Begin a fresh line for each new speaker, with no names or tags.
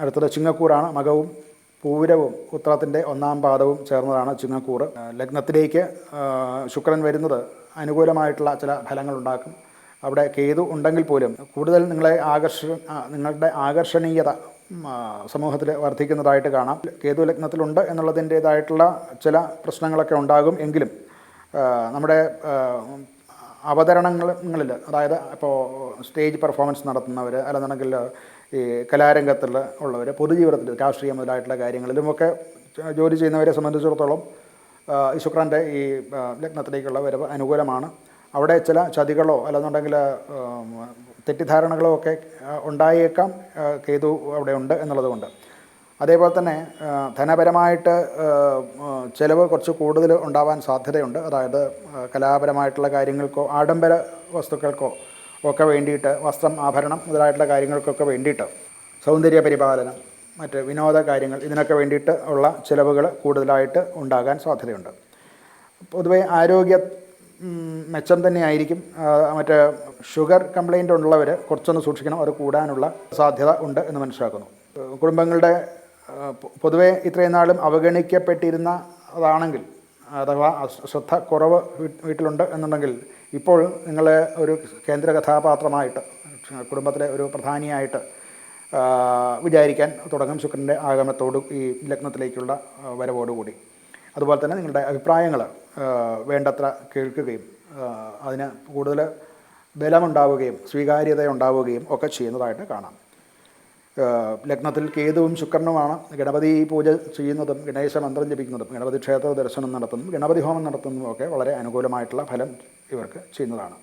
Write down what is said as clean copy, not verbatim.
അടുത്തത് ചിങ്ങക്കൂറാണ്. മകവും പൂരവും ഉത്രത്തിൻ്റെ ഒന്നാം പാദവും ചേർന്നതാണ് ചിങ്ങക്കൂറ്. ലഗ്നത്തിലേക്ക് ശുക്രൻ വരുന്നത് അനുകൂലമായിട്ടുള്ള ചില ഫലങ്ങളുണ്ടാക്കും. അവിടെ കേതു ഉണ്ടെങ്കിൽ പോലും കൂടുതൽ നിങ്ങളുടെ ആകർഷണീയത സമൂഹത്തിൽ വർദ്ധിക്കുന്നതായിട്ട് കാണാം. കേതു ലഗ്നത്തിലുണ്ട് എന്നുള്ളതിൻ്റേതായിട്ടുള്ള ചില പ്രശ്നങ്ങളൊക്കെ ഉണ്ടാകും. എങ്കിലും നമ്മുടെ അവതരണങ്ങളിൽ, അതായത് ഇപ്പോൾ സ്റ്റേജ് പെർഫോമൻസ് നടത്തുന്നവർ, അല്ലെന്നുണ്ടെങ്കിൽ ഈ കലാരംഗത്തിൽ ഉള്ളവർ, പൊതുജീവിതത്തിൽ രാഷ്ട്രീയ മുതലായിട്ടുള്ള കാര്യങ്ങളിലുമൊക്കെ ജോലി ചെയ്യുന്നവരെ സംബന്ധിച്ചിടത്തോളം ഈ ശുക്രൻ്റെ ഈ ലഗ്നത്തിലേക്കുള്ള വരവ് അനുകൂലമാണ്. അവിടെ ചില ചതികളോ അല്ലെന്നുണ്ടെങ്കിൽ തെറ്റിദ്ധാരണകളോ ഒക്കെ ഉണ്ടായേക്കാം. കേതു അവിടെ ഉണ്ട് എന്നുള്ളതുകൊണ്ട്. അതേപോലെ തന്നെ ധനപരമായിട്ട് ചിലവ് കുറച്ച് കൂടുതൽ ഉണ്ടാവാൻ സാധ്യതയുണ്ട്. അതായത് കലാപരമായിട്ടുള്ള കാര്യങ്ങൾക്കോ ആഡംബര വസ്തുക്കൾക്കോ ഒക്കെ വേണ്ടിയിട്ട്, വസ്ത്രം, ആഭരണം മുതലായിട്ടുള്ള കാര്യങ്ങൾക്കൊക്കെ വേണ്ടിയിട്ട്, സൗന്ദര്യ പരിപാലനം, മറ്റ് വിനോദ കാര്യങ്ങൾ, ഇതിനൊക്കെ വേണ്ടിയിട്ട് ഉള്ള ചിലവുകൾ കൂടുതലായിട്ട് ഉണ്ടാകാൻ സാധ്യതയുണ്ട്. പൊതുവേ ആരോഗ്യ മെച്ചം തന്നെയായിരിക്കും. മറ്റേ ഷുഗർ കംപ്ലൈൻ്റ് ഉള്ളവർ കുറച്ചൊന്ന് സൂക്ഷിക്കണം, അത് കൂടാനുള്ള സാധ്യത ഉണ്ട് എന്ന് മനസ്സിലാക്കുന്നു. കുടുംബങ്ങളുടെ പൊതുവേ ഇത്രയും നാളും അവഗണിക്കപ്പെട്ടിരുന്ന അതാണെങ്കിൽ, അഥവാ ശ്രദ്ധ കുറവ് വീട്ടിലുണ്ട് എന്നുണ്ടെങ്കിൽ, ഇപ്പോൾ നിങ്ങൾ ഒരു കേന്ദ്ര കഥാപാത്രമായിട്ട്, കുടുംബത്തിലെ ഒരു പ്രധാനിയായിട്ട് വിചാരിക്കാൻ തുടങ്ങും ശുക്രൻ്റെ ആഗമനത്തോട് ഈ ലഗ്നത്തിലേക്കുള്ള വരവോടുകൂടി. അതുപോലെ തന്നെ നിങ്ങളുടെ അഭിപ്രായങ്ങൾ വേണ്ടത്ര കേൾക്കുകയും അതിന് കൂടുതൽ ബലമുണ്ടാവുകയും സ്വീകാര്യത ഉണ്ടാവുകയും ഒക്കെ ചെയ്യുന്നതായിട്ട് കാണാം. ലഗ്നത്തിൽ കേതുവും ശുക്രനുമാണ്. ഗണപതി പൂജ ചെയ്യുന്നതും ഗണേശ മന്ത്രം ജപിക്കുന്നതും ഗണപതി ക്ഷേത്ര ദർശനം നടത്തുന്നതും ഗണപതി ഹോമം നടത്തുന്നതും ഒക്കെ വളരെ അനുകൂലമായിട്ടുള്ള ഫലം ഇവർക്ക് ചെയ്യുന്നതാണ്.